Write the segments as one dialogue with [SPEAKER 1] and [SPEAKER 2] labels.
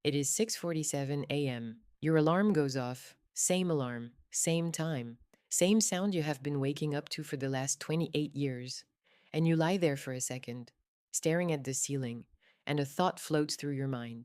[SPEAKER 1] It is 6:47 a.m. Your alarm goes off. Same alarm, same time, same sound you have been waking up to for the last 28 years. And you lie there for a second, staring at the ceiling, and a thought floats through your mind.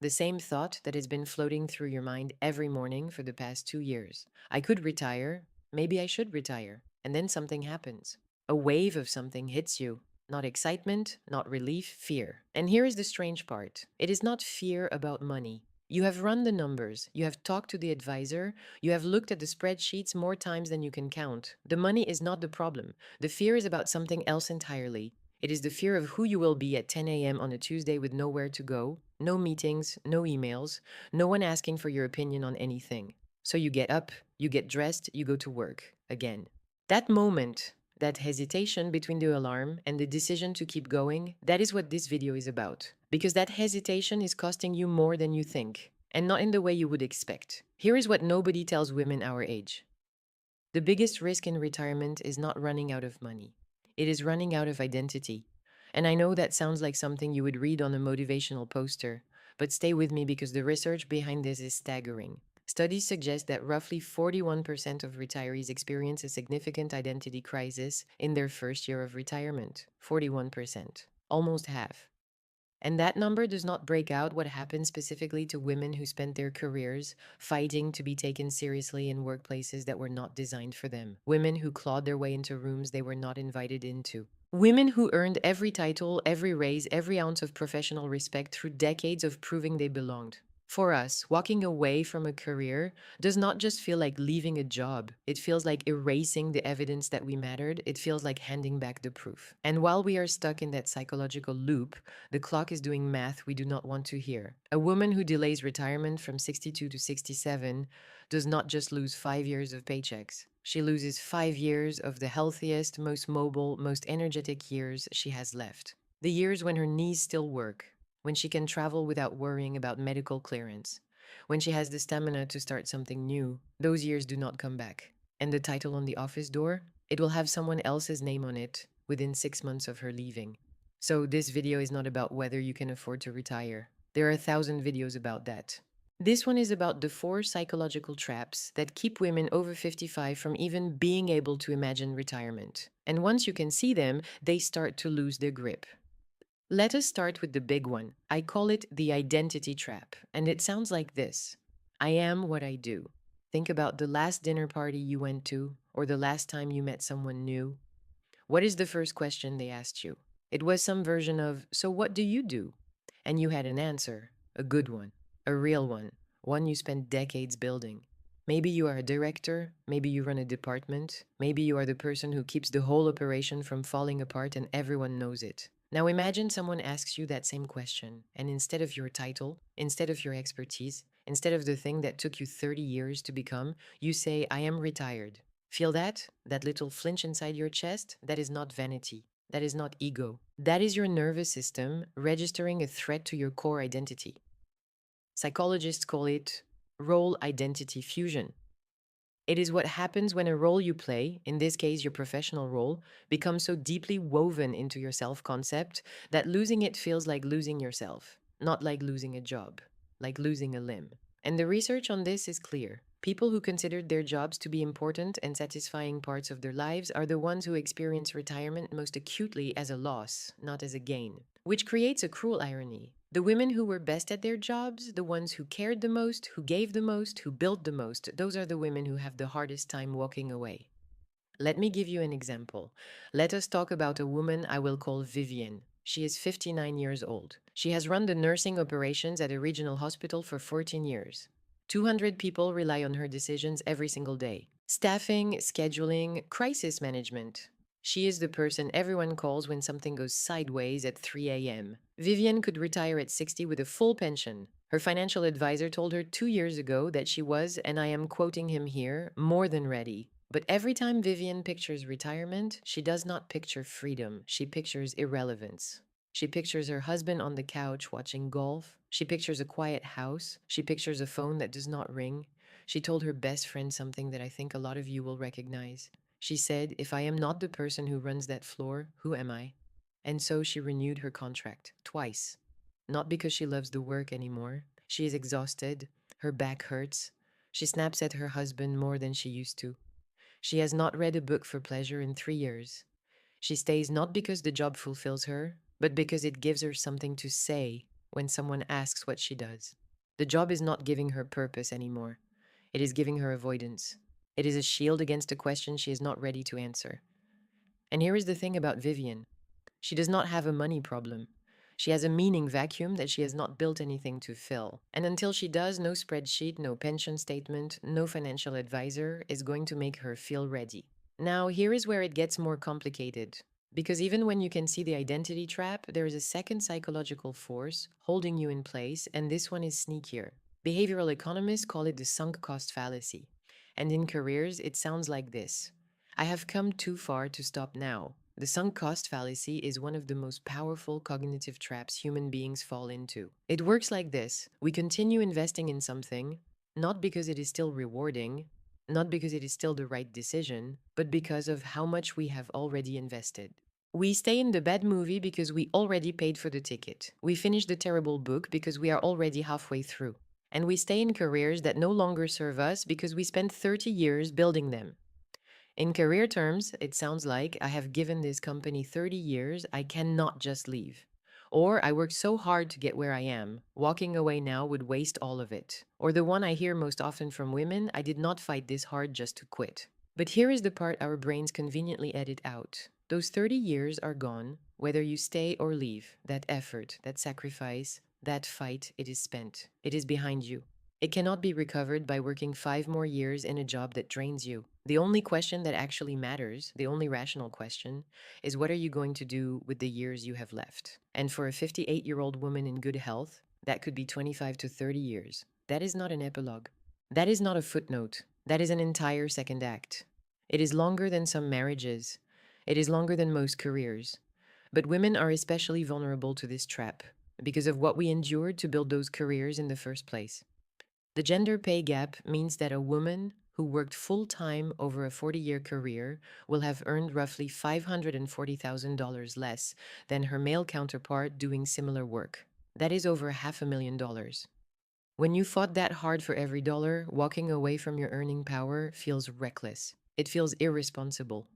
[SPEAKER 1] The same thought that has been floating through your mind every morning for the past 2 years. I could retire. Maybe I should retire. And then something happens. A wave of something hits you. Not excitement, not relief, fear. And here is the strange part. It is not fear about money. You have run the numbers, you have talked to the advisor, you have looked at the spreadsheets more times than you can count. The money is not the problem. The fear is about something else entirely. It is the fear of who you will be at 10 a.m. on a Tuesday with nowhere to go, no meetings, no emails, no one asking for your opinion on anything. So you get up, you get dressed, you go to work again. That moment, that hesitation between the alarm and the decision to keep going, that is what this video is about. Because that hesitation is costing you more than you think, and not in the way you would expect. Here is what nobody tells women our age. The biggest risk in retirement is not running out of money. It is running out of identity. And I know that sounds like something you would read on a motivational poster, but stay with me because the research behind this is staggering. Studies suggest that roughly 41% of retirees experience a significant identity crisis in their first year of retirement. 41%. Almost half. And that number does not break out what happens specifically to women who spent their careers fighting to be taken seriously in workplaces that were not designed for them. Women who clawed their way into rooms they were not invited into. Women who earned every title, every raise, every ounce of professional respect through decades of proving they belonged. For us, walking away from a career does not just feel like leaving a job. It feels like erasing the evidence that we mattered. It feels like handing back the proof. And while we are stuck in that psychological loop, the clock is doing math we do not want to hear. A woman who delays retirement from 62 to 67 does not just lose 5 years of paychecks. She loses 5 years of the healthiest, most mobile, most energetic years she has left. The years when her knees still work, when she can travel without worrying about medical clearance, when she has the stamina to start something new. Those years do not come back. And the title on the office door? It will have someone else's name on it within 6 months of her leaving. So this video is not about whether you can afford to retire. There are 1,000 videos about that. This one is about the 4 psychological traps that keep women over 55 from even being able to imagine retirement. And once you can see them, they start to lose their grip. Let us start with the big one. I call it the identity trap, and it sounds like this. I am what I do. Think about the last dinner party you went to, or the last time you met someone new. What is the first question they asked you? It was some version of, so what do you do? And you had an answer, a good one, a real one you spent decades building. Maybe you are a director, maybe you run a department, maybe you are the person who keeps the whole operation from falling apart and everyone knows it. Now imagine someone asks you that same question, and instead of your title, instead of your expertise, instead of the thing that took you 30 years to become, you say, I am retired. Feel that? That little flinch inside your chest? That is not vanity. That is not ego. That is your nervous system registering a threat to your core identity. Psychologists call it role identity fusion. It is what happens when a role you play, in this case your professional role, becomes so deeply woven into your self concept that losing it feels like losing yourself, not like losing a job, like losing a limb. And the research on this is clear. People who considered their jobs to be important and satisfying parts of their lives are the ones who experience retirement most acutely as a loss, not as a gain. Which creates a cruel irony. The women who were best at their jobs, the ones who cared the most, who gave the most, who built the most, those are the women who have the hardest time walking away. Let me give you an example. Let us talk about a woman I will call Vivian. She is 59 years old. She has run the nursing operations at a regional hospital for 14 years. 200 people rely on her decisions every single day. Staffing, scheduling, crisis management. She is the person everyone calls when something goes sideways at 3 a.m. Vivian could retire at 60 with a full pension. Her financial advisor told her 2 years ago that she was, and I am quoting him here, more than ready. But every time Vivian pictures retirement, she does not picture freedom. She pictures irrelevance. She pictures her husband on the couch watching golf. She pictures a quiet house. She pictures a phone that does not ring. She told her best friend something that I think a lot of you will recognize. She said, if I am not the person who runs that floor, who am I? And so she renewed her contract twice. Not because she loves the work anymore, She is exhausted, her back hurts. She snaps at her husband more than she used to. She has not read a book for pleasure in 3 years. She stays not because the job fulfills her, but because it gives her something to say when someone asks what she does. The job is not giving her purpose anymore. It is giving her avoidance. It is a shield against a question she is not ready to answer. And here is the thing about Vivian. She does not have a money problem. She has a meaning vacuum that she has not built anything to fill. And until she does, no spreadsheet, no pension statement, no financial advisor is going to make her feel ready. Now, here is where it gets more complicated. Because even when you can see the identity trap, there is a second psychological force holding you in place, and this one is sneakier. Behavioral economists call it the sunk cost fallacy. And in careers, it sounds like this: I have come too far to stop now. The sunk cost fallacy is one of the most powerful cognitive traps human beings fall into. It works like this: we continue investing in something, not because it is still rewarding, not because it is still the right decision, but because of how much we have already invested. We stay in the bad movie because we already paid for the ticket. We finish the terrible book because we are already halfway through. And we stay in careers that no longer serve us because we spent 30 years building them. In career terms, it sounds like I have given this company 30 years, I cannot just leave. Or I worked so hard to get where I am, walking away now would waste all of it. Or the one I hear most often from women: I did not fight this hard just to quit. But here is the part our brains conveniently edit out. Those 30 years are gone, whether you stay or leave. That effort, that sacrifice, that fight, it is spent. It is behind you. It cannot be recovered by working 5 more years in a job that drains you. The only question that actually matters, the only rational question, is what are you going to do with the years you have left? And for a 58-year-old woman in good health, that could be 25 to 30 years. That is not an epilogue. That is not a footnote. That is an entire second act. It is longer than some marriages. It is longer than most careers. But women are especially vulnerable to this trap because of what we endured to build those careers in the first place. The gender pay gap means that a woman who worked full time over a 40-year career will have earned roughly $540,000 less than her male counterpart doing similar work. That is over $500,000. When you fought that hard for every dollar, walking away from your earning power feels reckless. It feels irresponsible.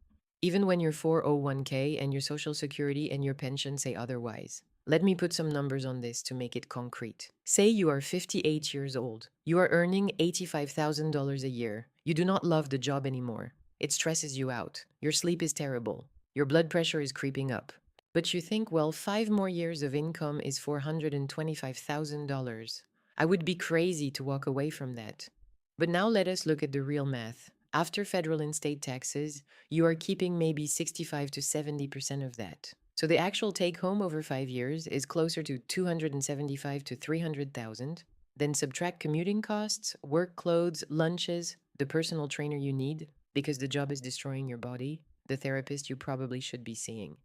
[SPEAKER 1] Even when your 401k and your social security and your pension say otherwise. Let me put some numbers on this to make it concrete. Say you are 58 years old. You are earning $85,000 a year. You do not love the job anymore. It stresses you out. Your sleep is terrible. Your blood pressure is creeping up. But you think, well, 5 more years of income is $425,000. I would be crazy to walk away from that. But now let us look at the real math. After federal and state taxes, you are keeping maybe 65 to 70% of that. So the actual take home over 5 years is closer to 275 to 300,000. Then subtract commuting costs, work clothes, lunches, the personal trainer you need because the job is destroying your body, the therapist you probably should be seeing.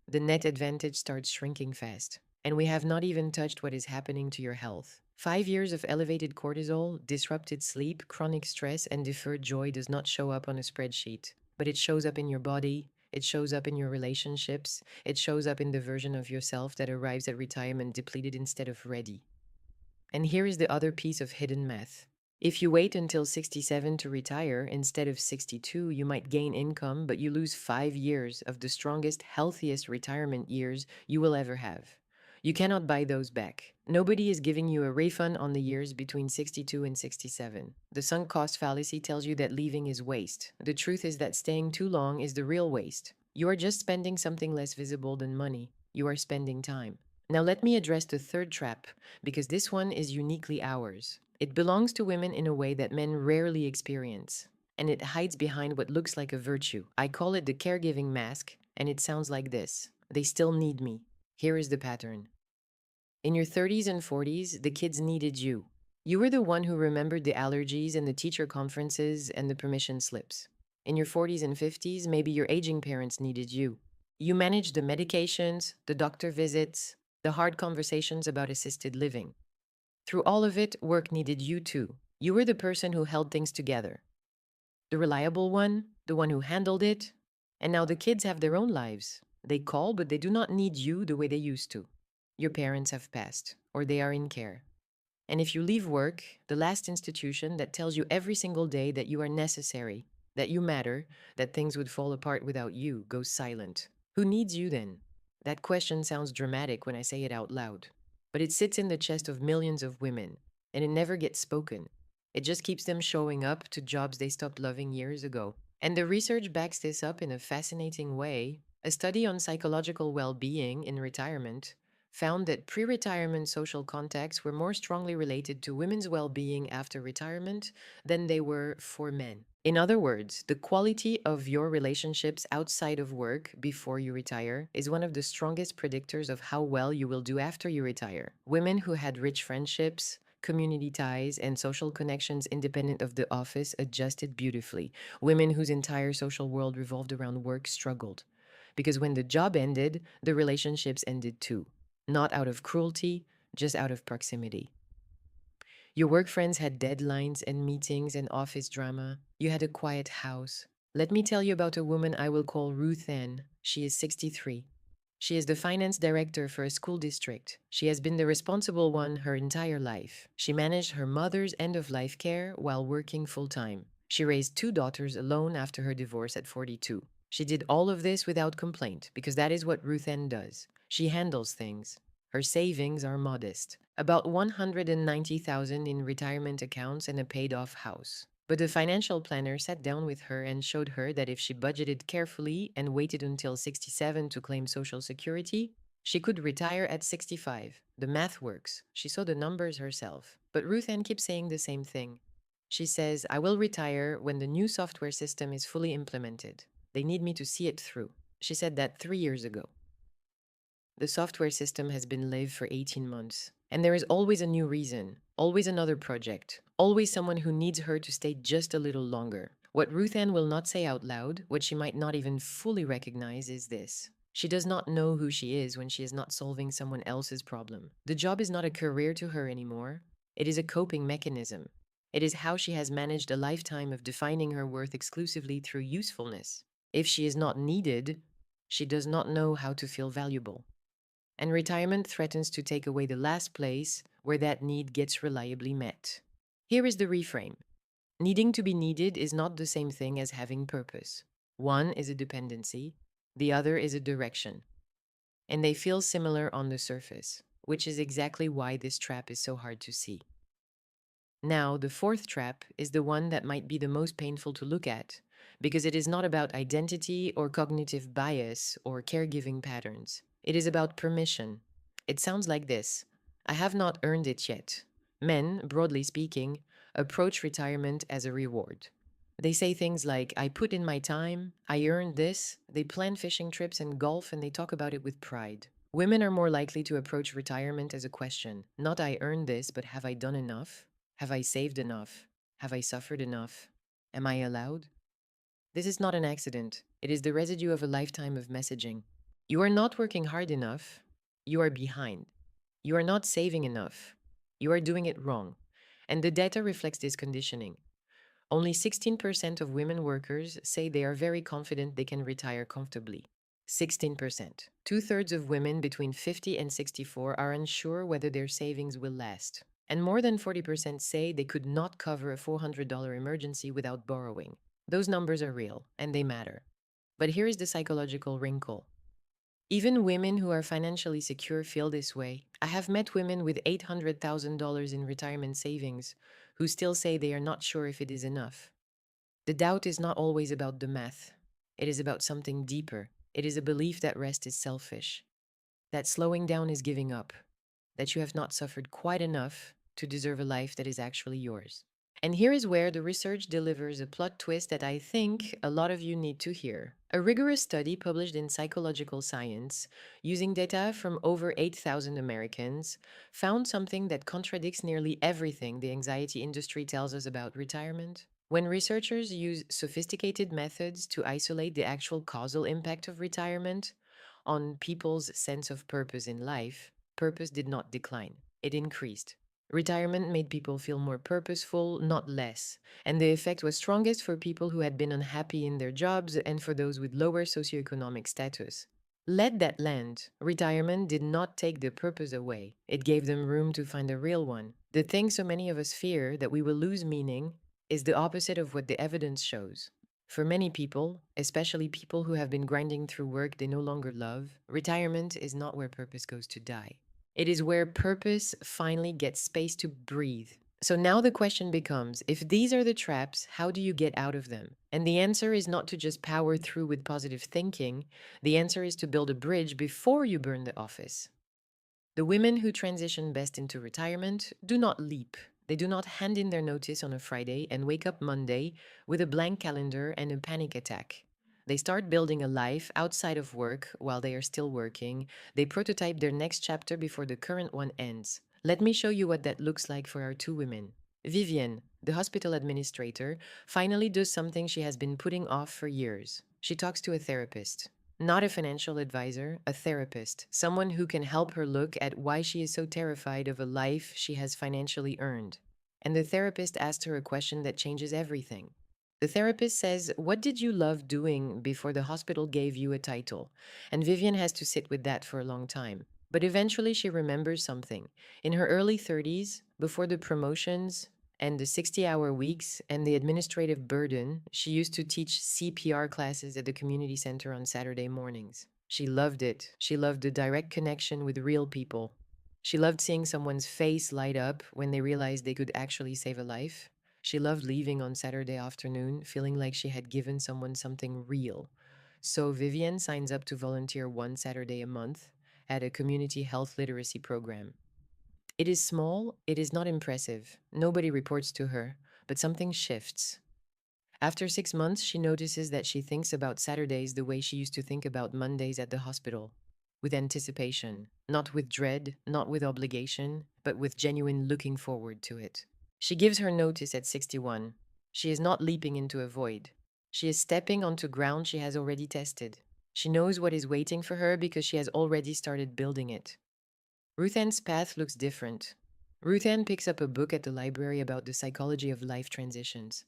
[SPEAKER 1] The net advantage starts shrinking fast. And we have not even touched what is happening to your health. 5 years of elevated cortisol, disrupted sleep, chronic stress, and deferred joy does not show up on a spreadsheet, but it shows up in your body. It shows up in your relationships. It shows up in the version of yourself that arrives at retirement depleted instead of ready. And here is the other piece of hidden math. If you wait until 67 to retire instead of 62, you might gain income, but you lose 5 years of the strongest, healthiest retirement years you will ever have. You cannot buy those back. Nobody is giving you a refund on the years between 62 and 67. The sunk cost fallacy tells you that leaving is waste. The truth is that staying too long is the real waste. You are just spending something less visible than money. You are spending time. Now let me address the third trap, because this one is uniquely ours. It belongs to women in a way that men rarely experience, and it hides behind what looks like a virtue. I call it the caregiving mask, and it sounds like this: they still need me. Here is the pattern. In your 30s and 40s, the kids needed you. You were the one who remembered the allergies and the teacher conferences and the permission slips. In your 40s and 50s, maybe your aging parents needed you. You managed the medications, the doctor visits, the hard conversations about assisted living. Through all of it, work needed you too. You were the person who held things together. The reliable one, the one who handled it. And now the kids have their own lives. They call, but they do not need you the way they used to. Your parents have passed, or they are in care. And if you leave work, the last institution that tells you every single day that you are necessary, that you matter, that things would fall apart without you, goes silent. Who needs you then? That question sounds dramatic when I say it out loud, but it sits in the chest of millions of women, and it never gets spoken. It just keeps them showing up to jobs they stopped loving years ago. And the research backs this up in a fascinating way. A study on psychological well being in retirement found that pre retirement social contacts were more strongly related to women's well being after retirement than they were for men. In other words, the quality of your relationships outside of work before you retire is one of the strongest predictors of how well you will do after you retire. Women who had rich friendships, community ties, and social connections independent of the office adjusted beautifully. Women whose entire social world revolved around work struggled. Because when the job ended, the relationships ended too. Not out of cruelty, just out of proximity. Your work friends had deadlines and meetings and office drama. You had a quiet house. Let me tell you about a woman I will call Ruth Ann. She is 63. She is the finance director for a school district. She has been the responsible one her entire life. She managed her mother's end of life care while working full time. She raised two daughters alone after her divorce at 42. She did all of this without complaint because that is what Ruth Ann does. She handles things. Her savings are modest, about 190,000 in retirement accounts and a paid-off house. But the financial planner sat down with her and showed her that if she budgeted carefully and waited until 67 to claim Social Security, she could retire at 65. The math works. She saw the numbers herself. But Ruth Ann keeps saying the same thing. She says, I will retire when the new software system is fully implemented. They need me to see it through. She said that 3 years ago. The software system has been live for 18 months. And there is always a new reason, always another project, always someone who needs her to stay just a little longer. What Ruth Ann will not say out loud, what she might not even fully recognize, is this. She does not know who she is when she is not solving someone else's problem. The job is not a career to her anymore. It is a coping mechanism. It is how she has managed a lifetime of defining her worth exclusively through usefulness. If she is not needed, she does not know how to feel valuable. And retirement threatens to take away the last place where that need gets reliably met. Here is the reframe. Needing to be needed is not the same thing as having purpose. One is a dependency, the other is a direction. And they feel similar on the surface, which is exactly why this trap is so hard to see. Now, the fourth trap is the one that might be the most painful to look at, because it is not about identity or cognitive bias or caregiving patterns. It is about permission. It sounds like this: I have not earned it yet. Men, broadly speaking, approach retirement as a reward. They say things like, I put in my time, I earned this. They plan fishing trips and golf, and they talk about it with pride. Women are more likely to approach retirement as a question, not I earned this, but have I done enough? Have I saved enough? Have I suffered enough? Am I allowed? This is not an accident. It is the residue of a lifetime of messaging. You are not working hard enough. You are behind. You are not saving enough. You are doing it wrong. And the data reflects this conditioning. Only 16% of women workers say they are very confident they can retire comfortably. 16%. Two-thirds of women between 50 and 64 are unsure whether their savings will last. And more than 40% say they could not cover a $400 emergency without borrowing. Those numbers are real, and they matter. But here is the psychological wrinkle. Even women who are financially secure feel this way. I have met women with $800,000 in retirement savings who still say they are not sure if it is enough. The doubt is not always about the math. It is about something deeper. It is a belief that rest is selfish, that slowing down is giving up, that you have not suffered quite enough to deserve a life that is actually yours. And here is where the research delivers a plot twist that I think a lot of you need to hear. A rigorous study published in Psychological Science, using data from over 8,000 Americans, found something that contradicts nearly everything the anxiety industry tells us about retirement. When researchers use sophisticated methods to isolate the actual causal impact of retirement on people's sense of purpose in life, purpose did not decline, it increased. Retirement made people feel more purposeful, not less, and the effect was strongest for people who had been unhappy in their jobs and for those with lower socioeconomic status. Let that land. Retirement did not take the purpose away. It gave them room to find a real one. The thing so many of us fear, that we will lose meaning, is the opposite of what the evidence shows. For many people, especially people who have been grinding through work they no longer love, retirement is not where purpose goes to die. It is where purpose finally gets space to breathe. So now the question becomes, if these are the traps, how do you get out of them? And the answer is not to just power through with positive thinking. The answer is to build a bridge before you burn the office. The women who transition best into retirement do not leap. They do not hand in their notice on a Friday and wake up Monday with a blank calendar and a panic attack. They start building a life outside of work while they are still working. They prototype their next chapter before the current one ends. Let me show you what that looks like for our two women. Vivienne, the hospital administrator, finally does something she has been putting off for years. She talks to a therapist. Not a financial advisor, a therapist, someone who can help her look at why she is so terrified of a life she has financially earned. And the therapist asked her a question that changes everything. The therapist says, "What did you love doing before the hospital gave you a title?" And Vivian has to sit with that for a long time. But eventually she remembers something. In her early 30s, before the promotions and the 60-hour weeks and the administrative burden, she used to teach CPR classes at the community center on Saturday mornings. She loved it. She loved the direct connection with real people. She loved seeing someone's face light up when they realized they could actually save a life. She loved leaving on Saturday afternoon, feeling like she had given someone something real. So Vivienne signs up to volunteer one Saturday a month at a community health literacy program. It is small, it is not impressive. Nobody reports to her, but something shifts. After 6 months, she notices that she thinks about Saturdays the way she used to think about Mondays at the hospital, with anticipation, not with dread, not with obligation, but with genuine looking forward to it. She gives her notice at 61. She is not leaping into a void. She is stepping onto ground she has already tested. She knows what is waiting for her because she has already started building it. Ruth Ann's path looks different. Ruth Ann picks up a book at the library about the psychology of life transitions,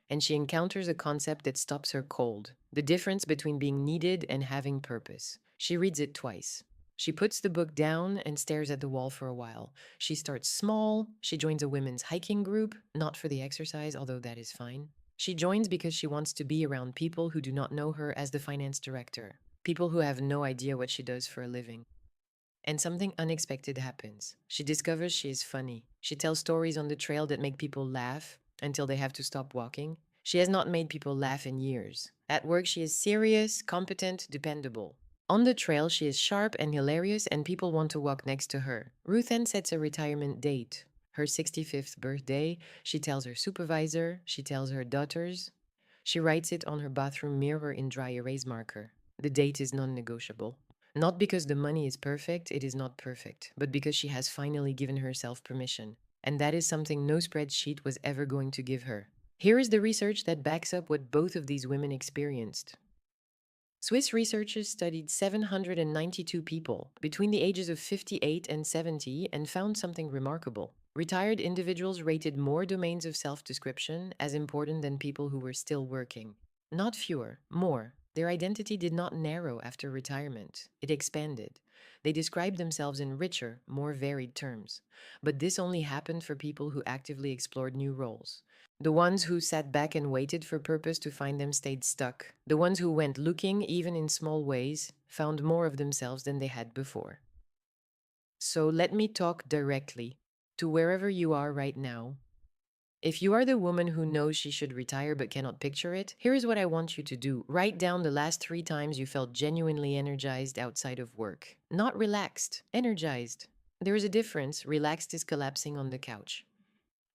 [SPEAKER 1] and she encounters a concept that stops her cold: the difference between being needed and having purpose. She reads it twice. She puts the book down and stares at the wall for a while. She starts small. She joins a women's hiking group, not for the exercise, although that is fine. She joins because she wants to be around people who do not know her as the finance director, people who have no idea what she does for a living. And something unexpected happens. She discovers she is funny. She tells stories on the trail that make people laugh until they have to stop walking. She has not made people laugh in years. At work, she is serious, competent, dependable. On the trail, she is sharp and hilarious, and people want to walk next to her. Ruth Ann sets a retirement date. Her 65th birthday. She tells her supervisor. She tells her daughters. She writes it on her bathroom mirror in dry erase marker. The date is non negotiable. Not because the money is perfect, it is not perfect, but because she has finally given herself permission. And that is something no spreadsheet was ever going to give her. Here is the research that backs up what both of these women experienced. Swiss researchers studied 792 people between the ages of 58 and 70 and found something remarkable. Retired individuals rated more domains of self description as important than people who were still working. Not fewer, more. Their identity did not narrow after retirement, it expanded. They described themselves in richer, more varied terms. But this only happened for people who actively explored new roles. The ones who sat back and waited for purpose to find them stayed stuck. The ones who went looking, even in small ways, found more of themselves than they had before. So let me talk directly to wherever you are right now. If you are the woman who knows she should retire but cannot picture it, here is what I want you to do. Write down the last 3 times you felt genuinely energized outside of work. Not relaxed, energized. There is a difference. Relaxed is collapsing on the couch.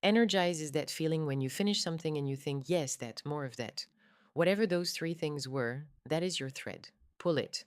[SPEAKER 1] Energize is that feeling when you finish something and you think, yes, that, more of that. Whatever those 3 things were, that is your thread. Pull it.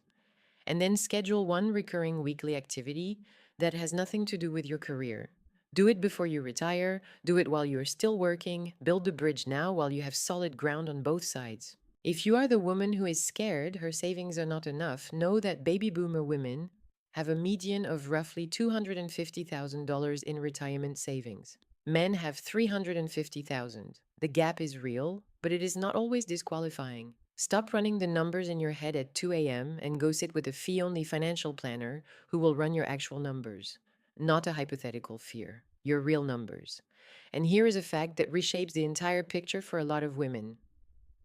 [SPEAKER 1] And then schedule one recurring weekly activity that has nothing to do with your career. Do it before you retire, do it while you are still working, build the bridge now while you have solid ground on both sides. If you are the woman who is scared her savings are not enough, know that baby boomer women have a median of roughly $250,000 in retirement savings. Men have $350,000. The gap is real, but it is not always disqualifying. Stop running the numbers in your head at 2 a.m. and go sit with a fee only financial planner who will run your actual numbers, not a hypothetical fear, your real numbers. And here is a fact that reshapes the entire picture for a lot of women.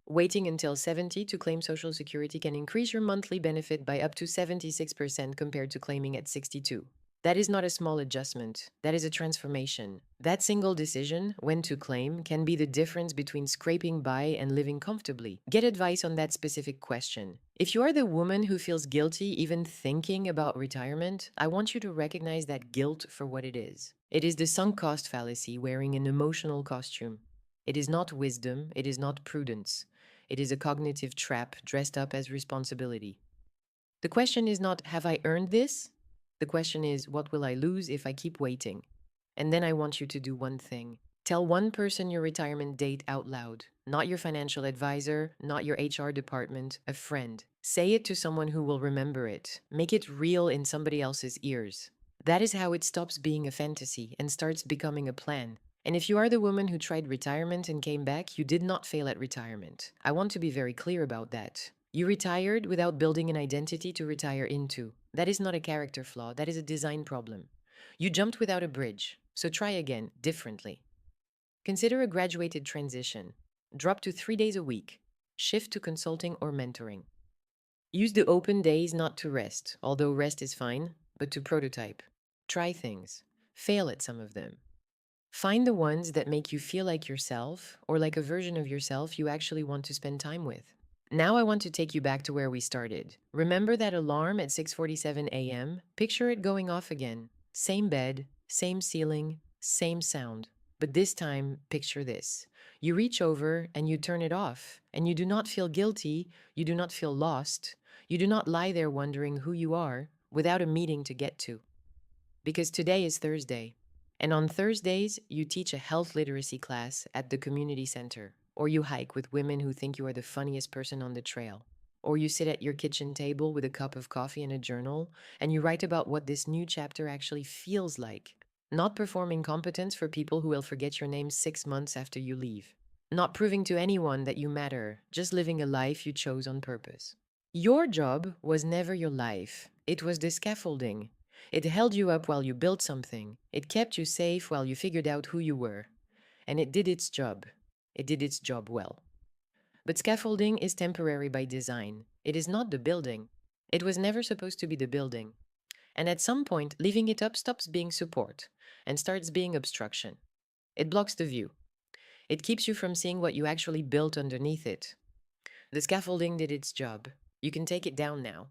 [SPEAKER 1] Waiting until 70 to claim Social Security can increase your monthly benefit by up to 76% compared to claiming at 62. That is not a small adjustment. That is a transformation. That single decision, when to claim, can be the difference between scraping by and living comfortably. Get advice on that specific question. If you are the woman who feels guilty even thinking about retirement, I want you to recognize that guilt for what it is. It is the sunk cost fallacy wearing an emotional costume. It is not wisdom, it is not prudence. It is a cognitive trap dressed up as responsibility. The question is not, have I earned this? The question is, what will I lose if I keep waiting? And then I want you to do one thing. Tell one person your retirement date out loud. Not your financial advisor, not your HR department, a friend. Say it to someone who will remember it. Make it real in somebody else's ears. That is how it stops being a fantasy and starts becoming a plan. And if you are the woman who tried retirement and came back, you did not fail at retirement. I want to be very clear about that. You retired without building an identity to retire into. That is not a character flaw, that is a design problem. You jumped without a bridge, so try again, differently. Consider a graduated transition. Drop to 3 days a week. Shift to consulting or mentoring. Use the open days not to rest, although rest is fine, but to prototype. Try things. Fail at some of them. Find the ones that make you feel like yourself or like a version of yourself you actually want to spend time with. Now I want to take you back to where we started. Remember that alarm at 6:47 a.m.? Picture it going off again. Same bed, same ceiling, same sound. But this time, picture this. You reach over and you turn it off, and you do not feel guilty, you do not feel lost, you do not lie there wondering who you are without a meeting to get to. Because today is Thursday, and on Thursdays, you teach a health literacy class at the community center, or you hike with women who think you are the funniest person on the trail, or you sit at your kitchen table with a cup of coffee and a journal, and you write about what this new chapter actually feels like. Not performing competence for people who will forget your name 6 months after you leave. Not proving to anyone that you matter, just living a life you chose on purpose. Your job was never your life. It was the scaffolding. It held you up while you built something. It kept you safe while you figured out who you were. And it did its job. It did its job well. But scaffolding is temporary by design. It is not the building. It was never supposed to be the building. And at some point, leaving it up stops being support and starts being obstruction. It blocks the view. It keeps you from seeing what you actually built underneath it. The scaffolding did its job. You can take it down now.